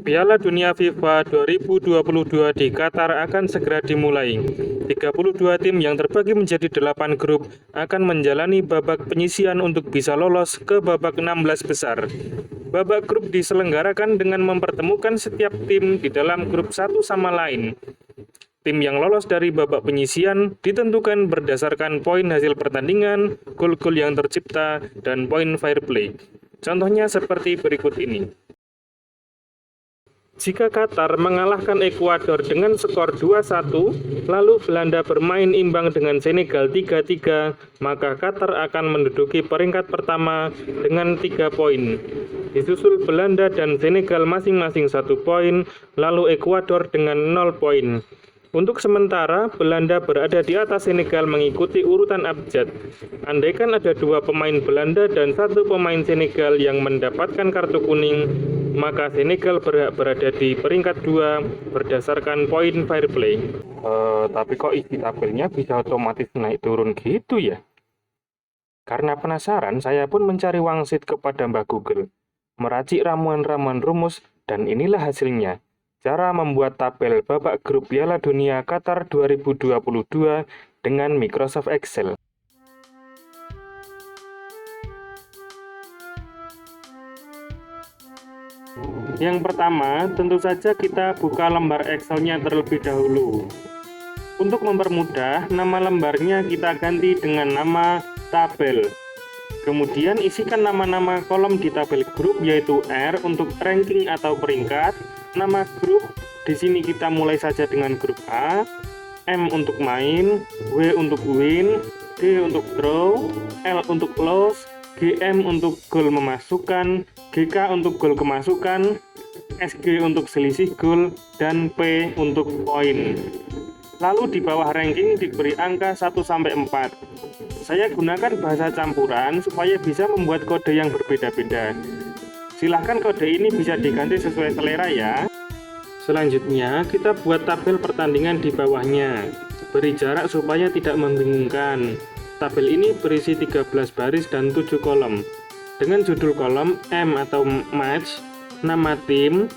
Piala Dunia FIFA 2022 di Qatar akan segera dimulai. 32 tim yang terbagi menjadi 8 grup akan menjalani babak penyisihan untuk bisa lolos ke babak 16 besar. Babak grup diselenggarakan dengan mempertemukan setiap tim di dalam grup satu sama lain. Tim yang lolos dari babak penyisihan ditentukan berdasarkan poin hasil pertandingan, gol-gol yang tercipta, dan poin fair play. Contohnya seperti berikut ini. Jika Qatar mengalahkan Ekuador dengan skor 2-1, lalu Belanda bermain imbang dengan Senegal 3-3, maka Qatar akan menduduki peringkat pertama dengan 3 poin. Disusul Belanda dan Senegal masing-masing 1 poin, lalu Ekuador dengan 0 poin. Untuk sementara, Belanda berada di atas Senegal mengikuti urutan abjad. Andaikan ada 2 pemain Belanda dan 1 pemain Senegal yang mendapatkan kartu kuning, maka Senegal berhak berada di peringkat 2 berdasarkan poin fair play. Tapi kok isi tabelnya bisa otomatis naik turun gitu ya? Karena penasaran, saya pun mencari wangsit kepada Mbah Google, meracik ramuan-ramuan rumus, dan inilah hasilnya. Cara membuat tabel babak grup Piala Dunia Qatar 2022 dengan Microsoft Excel. Yang pertama, tentu saja kita buka lembar Excel-nya terlebih dahulu. Untuk mempermudah, nama lembarnya kita ganti dengan nama tabel. Kemudian isikan nama-nama kolom di tabel grup, yaitu R untuk ranking atau peringkat, nama grup. Di sini kita mulai saja dengan grup A, M untuk main, W untuk win, D untuk draw, L untuk loss, GM untuk gol memasukkan, GK untuk gol kemasukan, SG untuk selisih gol, dan P untuk poin. Lalu di bawah ranking diberi angka 1-4. Saya gunakan bahasa campuran supaya bisa membuat kode yang berbeda-beda. Silahkan kode ini bisa diganti sesuai selera ya. Selanjutnya kita buat tabel pertandingan di bawahnya. Beri jarak supaya tidak membingungkan. Tabel ini berisi 13 baris dan 7 kolom. Dengan judul kolom M atau match, nama tim,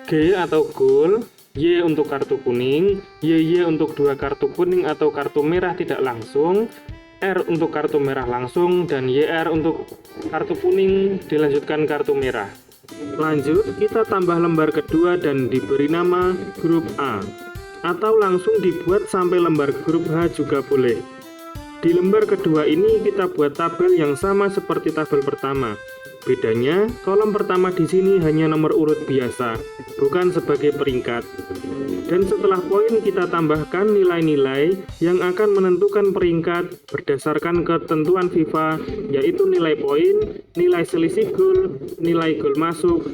G atau goal, Y untuk kartu kuning, YY untuk 2 kartu kuning atau kartu merah tidak langsung, R untuk kartu merah langsung, dan YR untuk kartu kuning dilanjutkan kartu merah. Lanjut, kita tambah lembar kedua dan diberi nama grup A, atau langsung dibuat sampai lembar grup H juga boleh. Di lembar kedua ini kita buat tabel yang sama seperti tabel pertama. Bedanya, kolom pertama di sini hanya nomor urut biasa, bukan sebagai peringkat. Dan setelah poin kita tambahkan nilai-nilai yang akan menentukan peringkat berdasarkan ketentuan FIFA, yaitu nilai poin, nilai selisih gol, nilai gol masuk.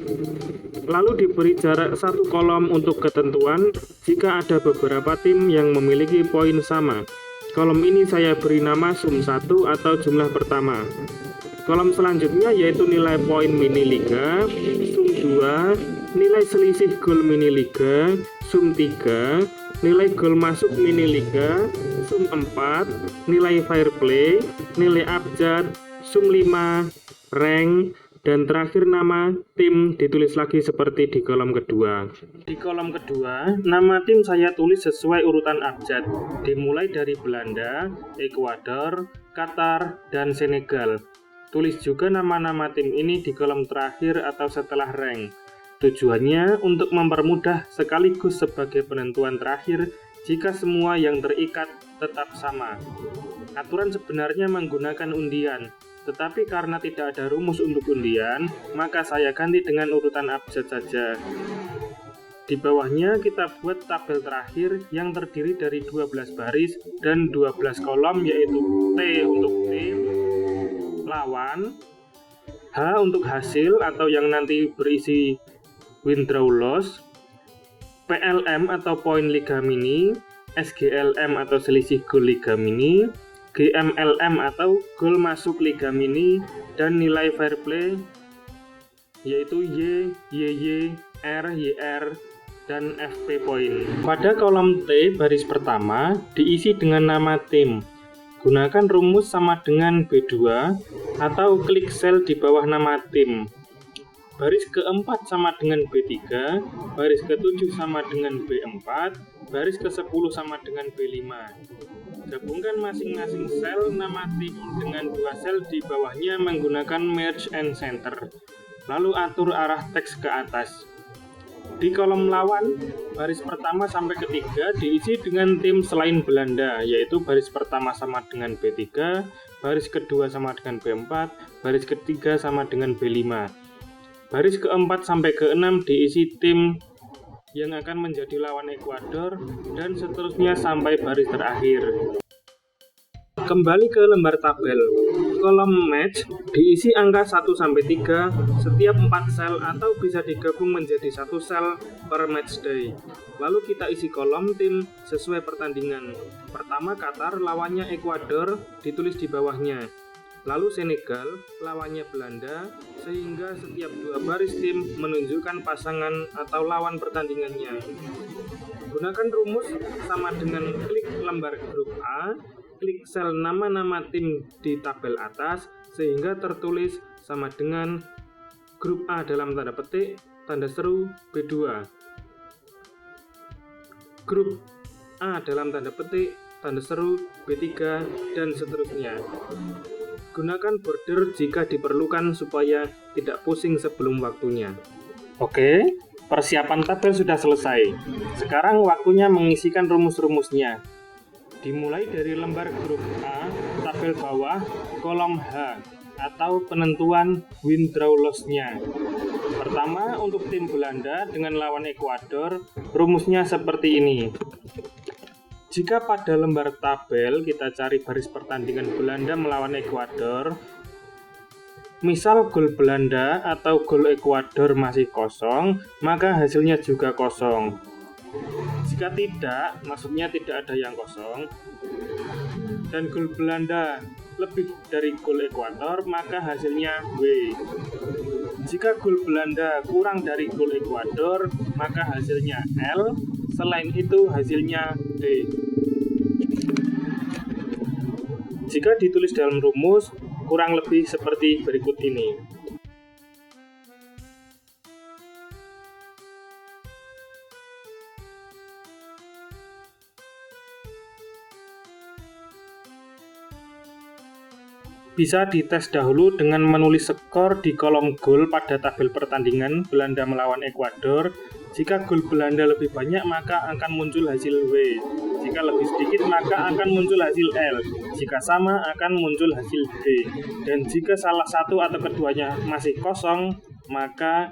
Lalu diberi jarak 1 kolom untuk ketentuan jika ada beberapa tim yang memiliki poin sama. Kolom ini saya beri nama sum 1 atau jumlah pertama. Kolom selanjutnya yaitu nilai poin mini liga, sum 2, nilai selisih gol mini liga, sum 3, nilai gol masuk mini liga, sum 4, nilai fair play, nilai abjad, sum 5, rank, dan terakhir nama tim ditulis lagi seperti di kolom kedua. Di kolom kedua, nama tim saya tulis sesuai urutan abjad, dimulai dari Belanda, Ekuador, Qatar, dan Senegal. Tulis juga nama-nama tim ini di kolom terakhir atau setelah rank. Tujuannya untuk mempermudah sekaligus sebagai penentuan terakhir jika semua yang terikat tetap sama. Aturan sebenarnya menggunakan undian, tetapi karena tidak ada rumus untuk undian, maka saya ganti dengan urutan abjad saja. Di bawahnya kita buat tabel terakhir yang terdiri dari 12 baris dan 12 kolom, yaitu T untuk tim, lawan, H untuk hasil atau yang nanti berisi win draw loss, PLM atau poin liga mini, SGLM atau selisih gol liga mini, GMLM atau gol masuk liga mini, dan nilai fair play yaitu Y, YY, R, YR, dan FP poin. Pada kolom T baris pertama diisi dengan nama tim. Gunakan rumus sama dengan B2 atau klik sel di bawah nama tim. baris keempat sama dengan B3, baris ke-7 sama dengan B4, baris ke-10 sama dengan B5. Gabungkan masing-masing sel nama tim dengan dua sel di bawahnya menggunakan merge and center. Lalu atur arah teks ke atas. Di kolom lawan, baris pertama sampai ketiga diisi dengan tim selain Belanda, yaitu baris pertama sama dengan B3, baris kedua sama dengan B4, baris ketiga sama dengan B5. Baris keempat sampai keenam diisi tim yang akan menjadi lawan Ekuador dan seterusnya sampai baris terakhir. Kembali ke lembar tabel. Kolom match diisi angka 1 sampai 3 setiap 4 sel atau bisa digabung menjadi 1 sel per match day. Lalu kita isi kolom tim sesuai pertandingan. Pertama Qatar lawannya Ekuador ditulis di bawahnya. Lalu Senegal lawannya Belanda, sehingga setiap dua baris tim menunjukkan pasangan atau lawan pertandingannya. Gunakan rumus sama dengan klik lembar grup A, klik sel nama-nama tim di tabel atas, sehingga tertulis sama dengan grup A dalam tanda petik, tanda seru B2. Grup A dalam tanda petik, tanda seru B3, dan seterusnya. Gunakan border jika diperlukan supaya tidak pusing sebelum waktunya. Oke, persiapan tabel sudah selesai. Sekarang waktunya mengisikan rumus-rumusnya. Dimulai dari lembar grup A, tabel bawah, kolom H, atau penentuan win draw loss-nya. Pertama, untuk tim Belanda dengan lawan Ekuador, rumusnya seperti ini. Jika pada lembar tabel kita cari baris pertandingan Belanda melawan Ekuador, misal gol Belanda atau gol Ekuador masih kosong, maka hasilnya juga kosong. Jika tidak, maksudnya tidak ada yang kosong, dan gol Belanda lebih dari gol Ekuador, maka hasilnya W. Jika gol Belanda kurang dari gol Ekuador, maka hasilnya L. Selain itu, hasilnya D. Jika ditulis dalam rumus, kurang lebih seperti berikut ini. Bisa dites dahulu dengan menulis skor di kolom gol pada tabel pertandingan Belanda melawan Ekuador. Jika gol Belanda lebih banyak, maka akan muncul hasil W. Jika lebih sedikit, maka akan muncul hasil L. Jika sama, akan muncul hasil D. Dan jika salah satu atau keduanya masih kosong, maka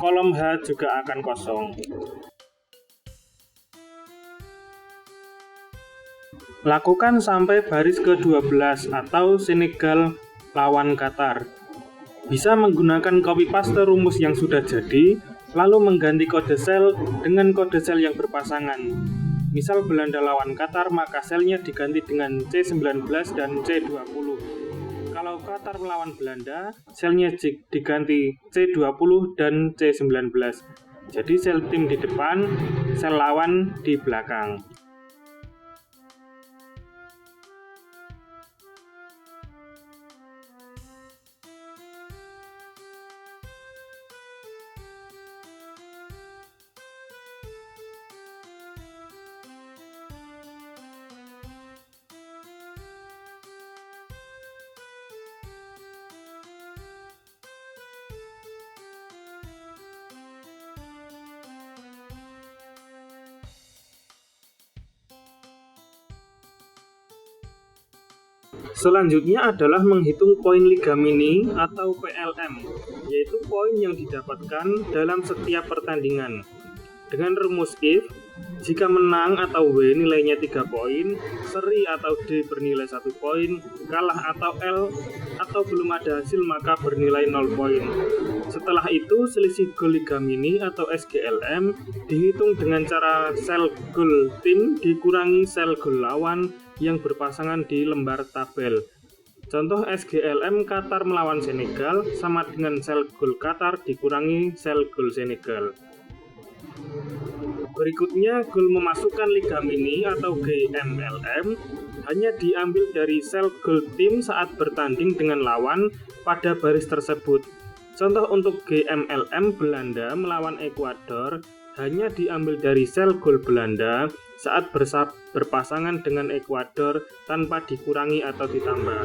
kolom H juga akan kosong. Lakukan sampai baris ke-12 atau Senegal lawan Qatar. Bisa menggunakan copy paste rumus yang sudah jadi, lalu mengganti kode sel dengan kode sel yang berpasangan. Misal Belanda lawan Qatar, maka selnya diganti dengan C19 dan C20. Kalau Qatar melawan Belanda, selnya diganti C20 dan C19. Jadi sel tim di depan, sel lawan di belakang. Selanjutnya adalah menghitung poin Liga Mini atau PLM, yaitu poin yang didapatkan dalam setiap pertandingan. Dengan rumus if, jika menang atau W nilainya 3 poin, seri atau D bernilai 1 poin, kalah atau L, atau belum ada hasil maka bernilai 0 poin. Setelah itu, selisih gol Liga Mini atau SGLM dihitung dengan cara sel gol tim dikurangi sel gol lawan yang berpasangan di lembar tabel. Contoh SGLM Qatar melawan Senegal sama dengan sel gol Qatar dikurangi sel gol Senegal. Berikutnya, gol memasukkan Liga Mini atau GMLM hanya diambil dari sel gol tim saat bertanding dengan lawan pada baris tersebut. Contoh untuk GMLM Belanda melawan Ekuador hanya diambil dari sel gol Belanda saat berpasangan dengan Ekuador tanpa dikurangi atau ditambah.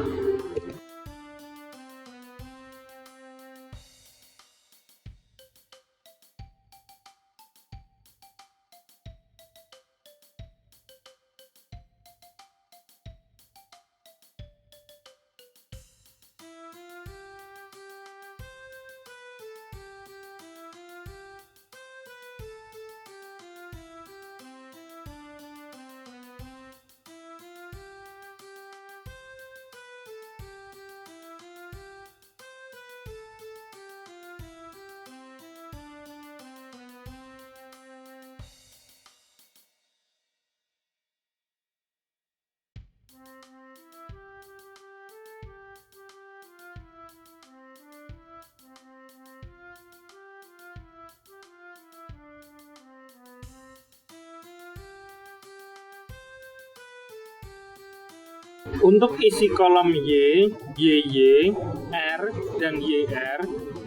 Untuk isi kolom Y, YY, R, dan YR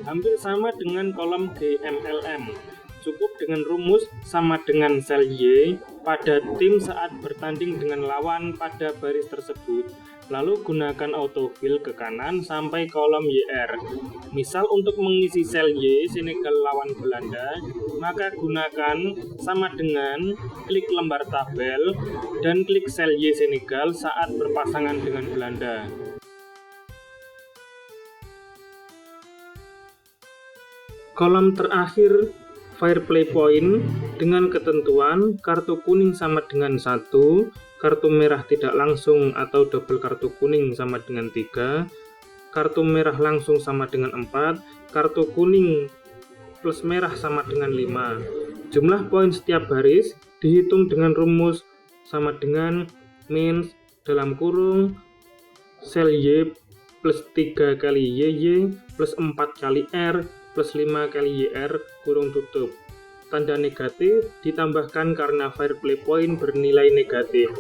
hampir sama dengan kolom GMLM. Cukup dengan rumus sama dengan sel Y pada tim saat bertanding dengan lawan pada baris tersebut. Lalu gunakan autofill ke kanan sampai kolom YR. Misal untuk mengisi sel Y Senegal lawan Belanda, maka gunakan sama dengan klik lembar tabel dan klik sel Y Senegal saat berpasangan dengan Belanda. Kolom terakhir fair play point dengan ketentuan kartu kuning sama dengan 1, kartu merah tidak langsung atau double kartu kuning sama dengan 3, kartu merah langsung sama dengan 4, kartu kuning plus merah sama dengan 5. Jumlah poin setiap baris dihitung dengan rumus sama dengan min dalam kurung sel Y plus 3 kali YY plus 4 kali R plus 5 kali YR kurung tutup. Tanda negatif ditambahkan karena fair play point bernilai negatif.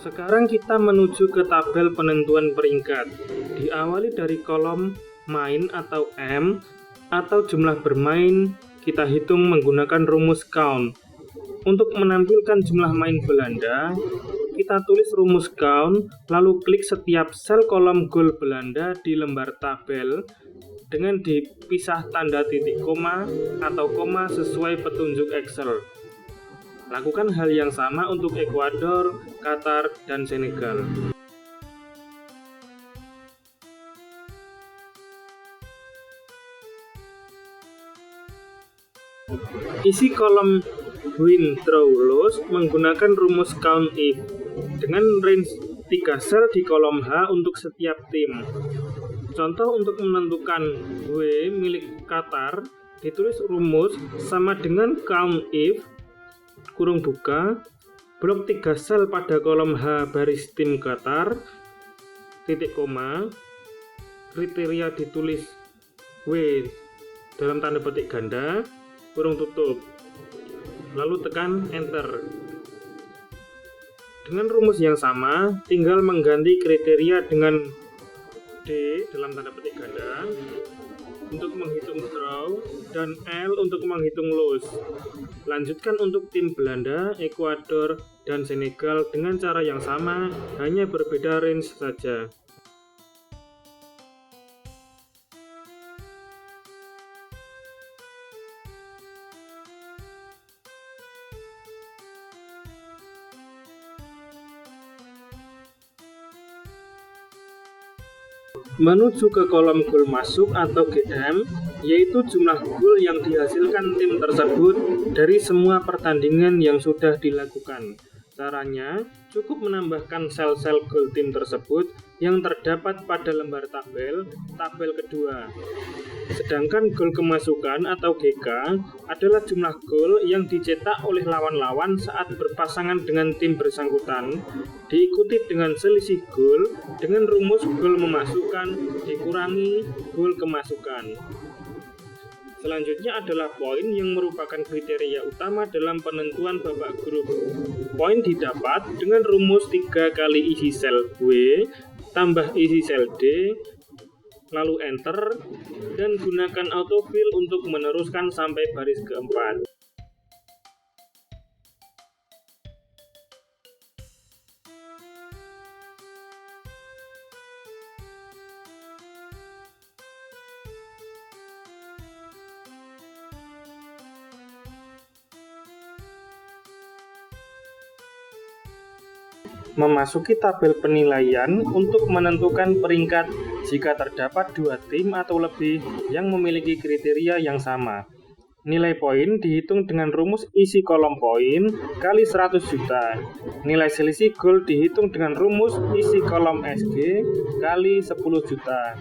Sekarang kita menuju ke tabel penentuan peringkat. Diawali dari kolom main atau M atau jumlah bermain, kita hitung menggunakan rumus count. Untuk menampilkan jumlah main Belanda, kita tulis rumus count, lalu klik setiap sel kolom gol Belanda di lembar tabel dengan dipisah tanda titik koma atau koma sesuai petunjuk Excel. Lakukan hal yang sama untuk Ekuador, Qatar, dan Senegal. Isi kolom win, draw, lose menggunakan rumus count if dengan range 3 sel di kolom H untuk setiap tim. Contoh untuk menentukan W milik Qatar, ditulis rumus sama dengan count if kurung buka blok 3 sel pada kolom H baris tim Qatar titik koma, kriteria ditulis W dalam tanda petik ganda kurung tutup, lalu tekan enter. Dengan rumus yang sama, tinggal mengganti kriteria dengan D dalam tanda petik ganda untuk menghitung draw dan L untuk menghitung lose. Lanjutkan untuk tim Belanda, Ekuador, dan Senegal dengan cara yang sama, hanya berbeda range saja. Menuju ke kolom gol masuk atau GM, yaitu jumlah gol yang dihasilkan tim tersebut dari semua pertandingan yang sudah dilakukan. Caranya, cukup menambahkan sel-sel gol tim tersebut yang terdapat pada lembar tabel kedua. Sedangkan gol kemasukan atau GK adalah jumlah gol yang dicetak oleh lawan-lawan saat berpasangan dengan tim bersangkutan, diikuti dengan selisih gol dengan rumus gol memasukkan dikurangi gol kemasukan. Selanjutnya adalah poin yang merupakan kriteria utama dalam penentuan babak grup. Poin didapat dengan rumus 3 kali isi sel W tambah isi sel D, lalu enter, dan gunakan autofill untuk meneruskan sampai baris keempat. Memasuki tabel penilaian untuk menentukan peringkat jika terdapat 2 tim atau lebih yang memiliki kriteria yang sama. Nilai poin dihitung dengan rumus isi kolom poin kali 100 juta. Nilai selisih gol dihitung dengan rumus isi kolom SG kali 10 juta.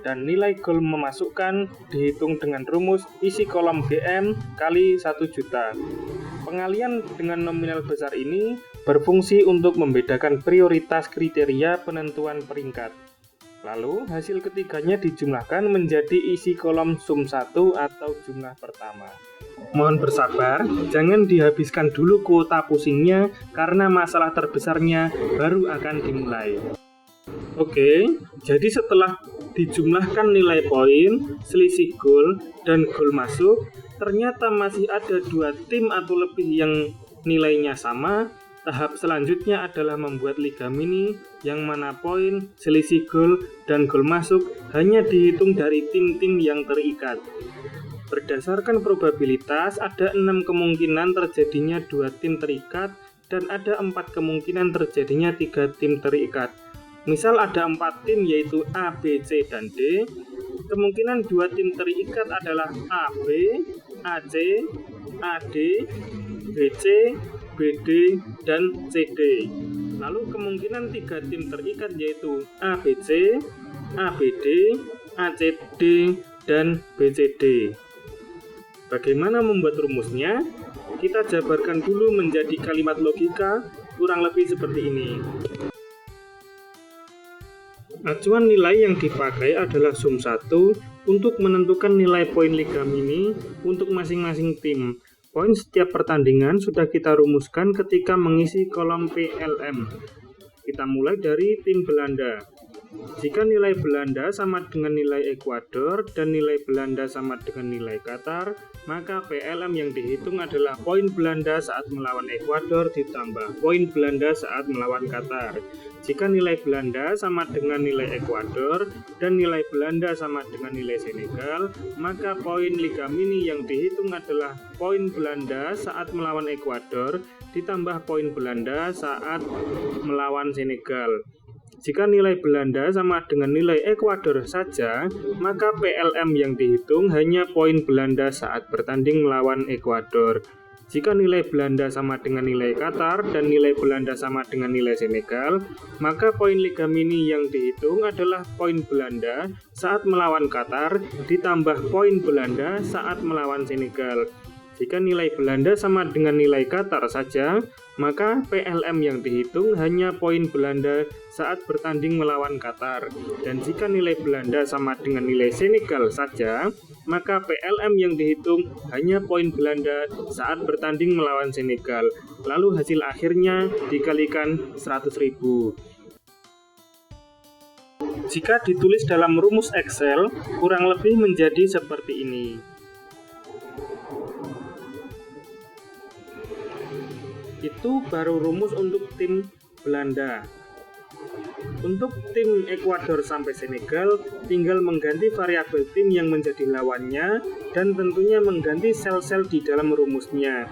Dan nilai gol memasukkan dihitung dengan rumus isi kolom GM kali 1 juta. Pengalian dengan nominal besar ini berfungsi untuk membedakan prioritas kriteria penentuan peringkat. Lalu, hasil ketiganya dijumlahkan menjadi isi kolom sum 1 atau jumlah pertama. Mohon bersabar, jangan dihabiskan dulu kuota pusingnya karena masalah terbesarnya baru akan dimulai. Oke, jadi setelah dijumlahkan nilai poin, selisih gol, dan gol masuk, ternyata masih ada 2 tim atau lebih yang nilainya sama. Tahap selanjutnya adalah membuat liga mini yang mana poin, selisih gol, dan gol masuk hanya dihitung dari tim-tim yang terikat. Berdasarkan probabilitas, ada 6 kemungkinan terjadinya 2 tim terikat dan ada 4 kemungkinan terjadinya 3 tim terikat. Misal ada 4 tim yaitu A, B, C, dan D. Kemungkinan 2 tim terikat adalah AB, AC, AD, BC, BD, dan CD. Lalu kemungkinan 3 tim terikat yaitu ABC, ABD, ACD, dan BCD. Bagaimana membuat rumusnya? Kita jabarkan dulu menjadi kalimat logika kurang lebih seperti ini. Acuan nilai yang dipakai adalah sum 1 untuk menentukan nilai poin liga mini untuk masing-masing tim. Poin setiap pertandingan sudah kita rumuskan ketika mengisi kolom PLM. Kita mulai dari tim Belanda. Jika nilai Belanda sama dengan nilai Ekuador dan nilai Belanda sama dengan nilai Qatar, maka PLM yang dihitung adalah poin Belanda saat melawan Ekuador ditambah poin Belanda saat melawan Qatar. Jika nilai Belanda sama dengan nilai Ekuador dan nilai Belanda sama dengan nilai Senegal, maka poin Liga Mini yang dihitung adalah poin Belanda saat melawan Ekuador ditambah poin Belanda saat melawan Senegal. Jika nilai Belanda sama dengan nilai Ekuador saja, maka PLM yang dihitung hanya poin Belanda saat bertanding melawan Ekuador. Jika nilai Belanda sama dengan nilai Qatar dan nilai Belanda sama dengan nilai Senegal, maka poin Liga Mini yang dihitung adalah poin Belanda saat melawan Qatar ditambah poin Belanda saat melawan Senegal. Jika nilai Belanda sama dengan nilai Qatar saja, maka PLM yang dihitung hanya poin Belanda saat bertanding melawan Qatar. Dan jika nilai Belanda sama dengan nilai Senegal saja, maka PLM yang dihitung hanya poin Belanda saat bertanding melawan Senegal. Lalu hasil akhirnya dikalikan 100.000. Jika ditulis dalam rumus Excel, kurang lebih menjadi seperti ini. Itu baru rumus untuk tim Belanda. Untuk tim Ekuador sampai Senegal, tinggal mengganti variabel tim yang menjadi lawannya dan tentunya mengganti sel-sel di dalam rumusnya.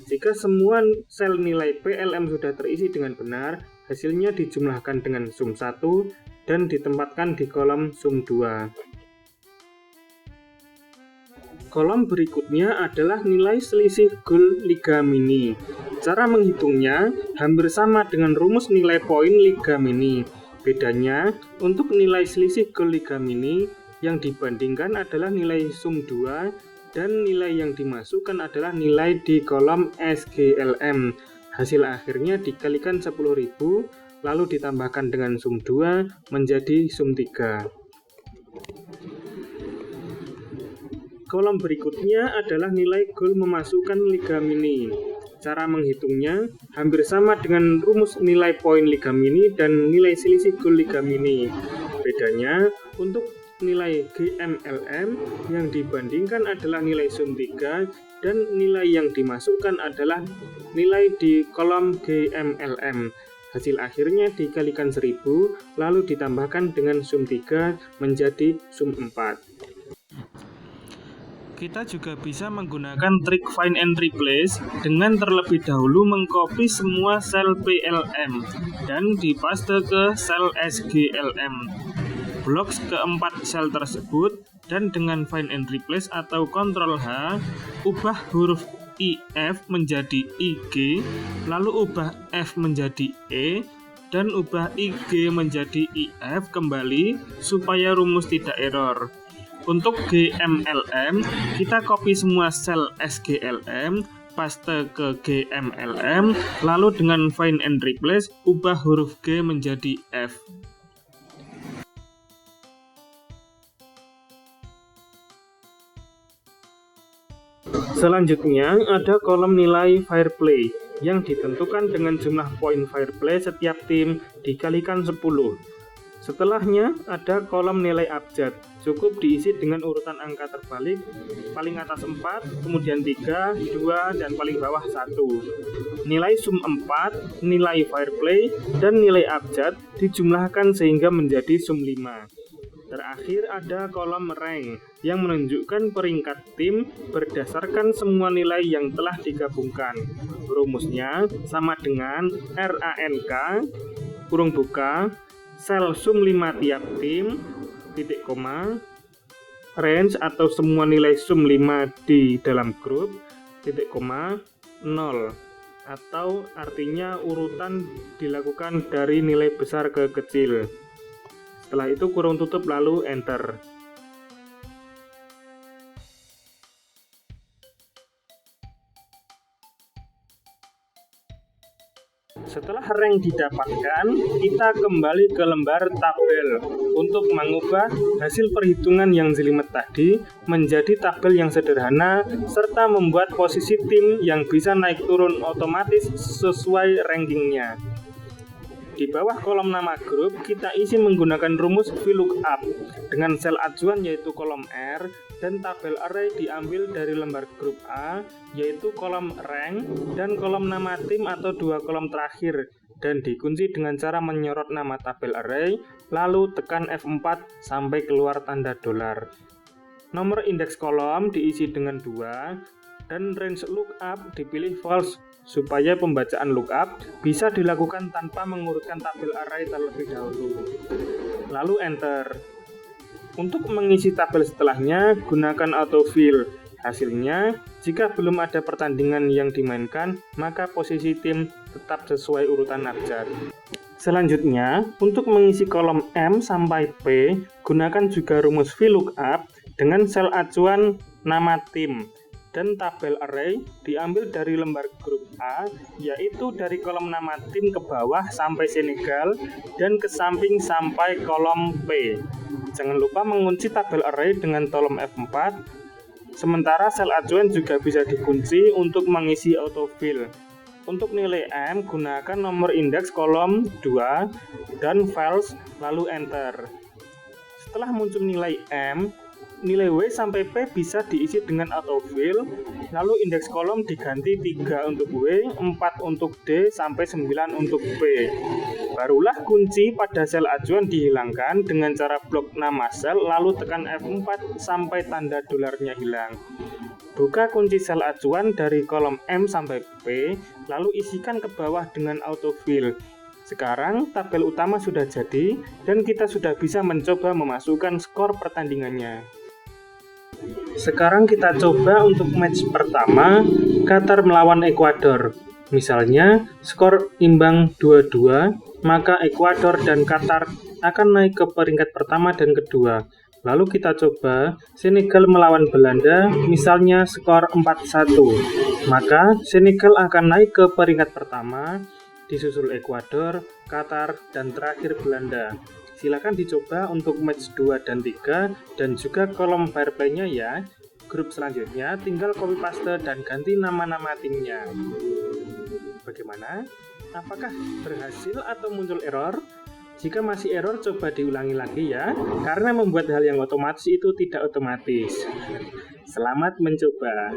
Jika semua sel nilai PLM sudah terisi dengan benar, hasilnya dijumlahkan dengan sum 1 dan ditempatkan di kolom sum 2. Kolom berikutnya adalah nilai selisih gol Liga Mini. Cara menghitungnya hampir sama dengan rumus nilai poin Liga Mini. Bedanya, untuk nilai selisih gol Liga Mini yang dibandingkan adalah nilai sum 2 dan nilai yang dimasukkan adalah nilai di kolom SGLM. Hasil akhirnya dikalikan 10.000 lalu ditambahkan dengan sum 2 menjadi sum 3. Kolom berikutnya adalah nilai gol memasukkan Liga Mini. Cara menghitungnya hampir sama dengan rumus nilai poin Liga Mini dan nilai selisih gol Liga Mini. Bedanya, untuk nilai GMLM yang dibandingkan adalah nilai sum 3 dan nilai yang dimasukkan adalah nilai di kolom GMLM. Hasil akhirnya dikalikan 1000 lalu ditambahkan dengan sum 3 menjadi sum 4. Kita juga bisa menggunakan trik find and replace dengan terlebih dahulu mengcopy semua sel PLM dan dipaste ke sel SGLM. Blok keempat sel tersebut dan dengan find and replace atau Ctrl H, ubah huruf IF menjadi IG, lalu ubah F menjadi E, dan ubah IG menjadi IF kembali supaya rumus tidak error. Untuk GMLM, kita copy semua sel SGLM, paste ke GMLM, lalu dengan find and replace, ubah huruf G menjadi F. Selanjutnya, ada kolom nilai fair play yang ditentukan dengan jumlah poin fair play setiap tim dikalikan 10. Setelahnya ada kolom nilai abjad, cukup diisi dengan urutan angka terbalik, paling atas 4, kemudian 3, 2, dan paling bawah 1. Nilai sum 4, nilai fair play, dan nilai abjad dijumlahkan sehingga menjadi sum 5. Terakhir ada kolom rank yang menunjukkan peringkat tim berdasarkan semua nilai yang telah digabungkan. Rumusnya sama dengan RANK, kurung buka, sel sum 5 tiap tim, titik koma, range atau semua nilai sum 5 di dalam grup, titik koma, 0. Atau artinya urutan dilakukan dari nilai besar ke kecil. Setelah itu kurung tutup lalu enter. Setelah rank didapatkan, kita kembali ke lembar tabel untuk mengubah hasil perhitungan yang jelimet tadi menjadi tabel yang sederhana serta membuat posisi tim yang bisa naik turun otomatis sesuai rankingnya. Di bawah kolom nama grup, kita isi menggunakan rumus VLOOKUP dengan sel acuan yaitu kolom R dan tabel array diambil dari lembar grup A yaitu kolom rank dan kolom nama tim atau dua kolom terakhir dan dikunci dengan cara menyorot nama tabel array lalu tekan F4 sampai keluar tanda dolar. Nomor indeks kolom diisi dengan 2 dan range lookup dipilih false supaya pembacaan lookup bisa dilakukan tanpa mengurutkan tabel array terlebih dahulu. Lalu enter. Untuk mengisi tabel setelahnya, gunakan autofill. Hasilnya, jika belum ada pertandingan yang dimainkan, maka posisi tim tetap sesuai urutan abjad. Selanjutnya, untuk mengisi kolom M sampai P, gunakan juga rumus VLOOKUP dengan sel acuan nama tim. Dan tabel array diambil dari lembar grup A, yaitu dari kolom nama tim ke bawah sampai Senegal dan ke samping sampai kolom P. Jangan lupa mengunci tabel array dengan tombol F4. Sementara sel acuan juga bisa dikunci untuk mengisi autofill. Untuk nilai M, gunakan nomor indeks kolom 2 dan files lalu enter. Setelah muncul nilai M, nilai W sampai P bisa diisi dengan autofill, lalu indeks kolom diganti 3 untuk W, 4 untuk D, sampai 9 untuk P. Barulah kunci pada sel acuan dihilangkan dengan cara blok nama sel, lalu tekan F4 sampai tanda dolarnya hilang. Buka kunci sel acuan dari kolom M sampai P, lalu isikan ke bawah dengan autofill. Sekarang tabel utama sudah jadi, dan kita sudah bisa mencoba memasukkan skor pertandingannya. Sekarang kita coba untuk match pertama, Qatar melawan Ekuador. Misalnya, skor imbang 2-2, maka Ekuador dan Qatar akan naik ke peringkat pertama dan kedua. Lalu kita coba Senegal melawan Belanda, misalnya skor 4-1. Maka Senegal akan naik ke peringkat pertama, disusul Ekuador, Qatar, dan terakhir Belanda. Silakan dicoba untuk match 2 dan 3 dan juga kolom fair play-nya ya. Grup selanjutnya tinggal copy paste dan ganti nama-nama timnya. Bagaimana? Apakah berhasil atau muncul error? Jika masih error, coba diulangi lagi ya, karena membuat hal yang otomatis itu tidak otomatis. Selamat mencoba.